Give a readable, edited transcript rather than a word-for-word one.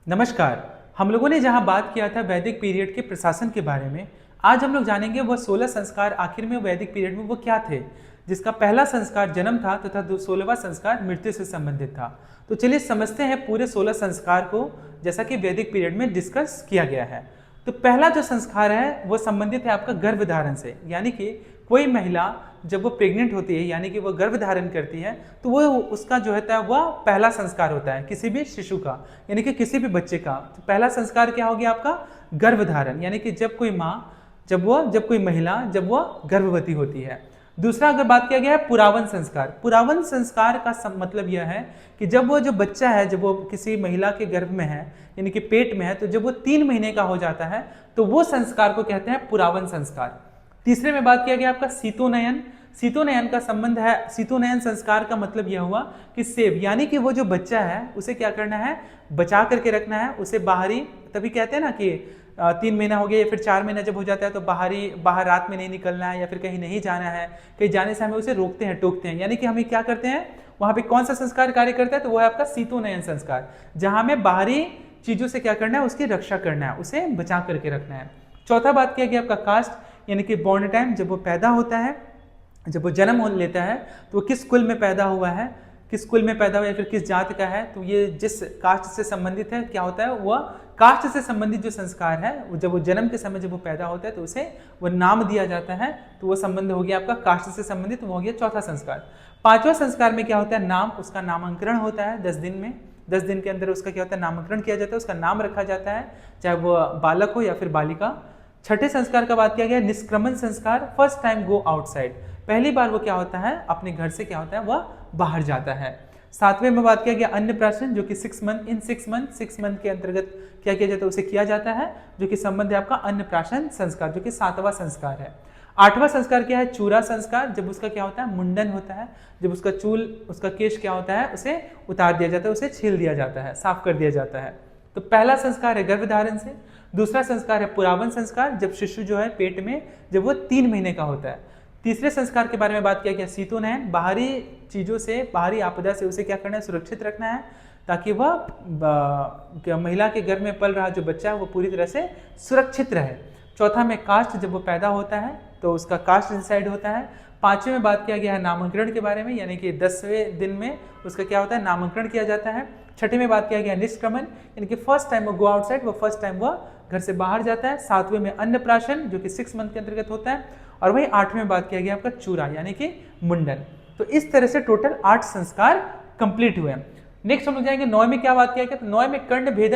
नमस्कार। हम लोगों ने जहां बात किया था वैदिक पीरियड के प्रशासन के बारे में, आज हम लोग जानेंगे वह 16 संस्कार आखिर में वैदिक पीरियड में वो क्या थे, जिसका पहला संस्कार जन्म था तथा 16वां संस्कार मृत्यु से संबंधित था। तो चलिए समझते हैं पूरे 16 संस्कार को, जैसा कि वैदिक पीरियड में डिस्कस किया गया है। तो पहला जो संस्कार है वो संबंधित है आपका गर्भधारण से, यानी कि कोई महिला जब वो प्रेग्नेंट होती है यानी कि वो गर्भ धारण करती है तो वो उसका जो होता है वह पहला संस्कार होता है किसी भी शिशु का, यानी कि किसी भी बच्चे का। तो पहला संस्कार क्या हो गया आपका? गर्भधारण, यानी कि जब कोई माँ जब कोई महिला जब वह गर्भवती होती है। दूसरा अगर बात किया गया है पुरावन संस्कार, पुरावन संस्कार का मतलब यह है कि जब वो जो बच्चा है जब वो किसी महिला के गर्भ में है यानी कि पेट में है, तो जब वो 3 महीने का हो जाता है तो वो संस्कार को कहते हैं पुरावन संस्कार। तीसरे में बात किया गया आपका सीतोनयन। सीतोनयन का संबंध है, सीतोनयन संस्कार का मतलब यह हुआ कि सेव, यानी कि वो जो बच्चा है उसे क्या करना है, बचा करके रखना है, उसे बाहरी, तभी कहते हैं ना कि 3 महीना हो गया या फिर 4 महीना जब हो जाता है तो बाहर रात में नहीं निकलना है या फिर कहीं नहीं जाना है, कहीं जाने से हमें उसे रोकते हैं, टोकते हैं, यानी कि हमें क्या करते हैं वहां पे कौन सा संस्कार कार्य करता है, तो वो है आपका सीतोनयन संस्कार, जहां हमें बाहरी चीजों से क्या करना है, उसकी रक्षा करना है, उसे बचा करके रखना है। चौथा बात किया गया आपका कास्ट, यानी कि बॉर्न टाइम, जब वो पैदा होता है, जब वो जन्म हो लेता है तो वो किस कुल में पैदा हुआ है, किस कुल में पैदा हुआ या फिर किस जात का है, तो ये जिस कास्ट से संबंधित है क्या होता है, वह कास्ट से संबंधित जो संस्कार है जब वो जन्म के समय जब वो पैदा होता है तो उसे वो नाम दिया जाता है, तो वो संबंध हो गया आपका कास्ट से संबंधित, वो हो गया चौथा संस्कार। पांचवा संस्कार में क्या होता है, नाम, उसका नामांकरण होता है 10 दिन में, 10 दिन के अंदर उसका क्या होता है, नामकरण किया जाता है, उसका नाम रखा जाता है, चाहे वो बालक हो या फिर बालिका। छठे संस्कार का बात किया गया निष्क्रमण संस्कार, फर्स्ट टाइम गो आउटसाइड, पहली बार वो क्या होता है अपने घर से क्या होता है वह बाहर जाता है। सातवें में बात किया गया अन्नप्राशन, जो कि 6 मंथ, इन 6 मंथ के अंतर्गत क्या किया जाता है, उसे किया जाता है, जो कि संबंध है आपका अन्नप्राशन संस्कार, जो कि 7वां संस्कार है। 8वां संस्कार क्या है, चूरा संस्कार, जब उसका क्या होता है मुंडन होता है, जब उसका चूल, उसका केश क्या होता है उसे उतार दिया जाता है, उसे छील दिया जाता है, साफ कर दिया जाता है। तो पहला संस्कार है गर्भधारण से। दूसरा संस्कार है पुरावन संस्कार, जब शिशु जो है पेट में जब वो 3 महीने का होता है। तीसरे संस्कार के बारे में बात किया गया सीतोनयन, बाहरी चीजों से, बाहरी आपदा से उसे क्या करना है, सुरक्षित रखना है, ताकि वह महिला के गर्भ में पल रहा जो बच्चा है वो पूरी तरह से सुरक्षित रहे। चौथा में कास्ट, जब वो पैदा होता है तो उसका कास्ट डिसाइड होता है। पांचवें में बात किया गया है नामकरण के बारे में, यानी कि 10वें दिन में उसका क्या होता है, नामकरण किया जाता है। छठे में बात किया गया निष्क्रमण, यानी कि फर्स्ट टाइम वो गो आउटसाइड, वो फर्स्ट टाइम वह घर से बाहर जाता है। सातवें में अन्नप्राशन, जो कि 6 मंथ के अंतर्गत होता है। और वही 8वें में बात किया गया आपका चूरा, यानी कि मुंडन। तो इस तरह से टोटल 8 संस्कार कंप्लीट हुए। नेक्स्ट हम लोग जाएंगे 9 में क्या बात किया गया, तो 9 में कर्ण भेदन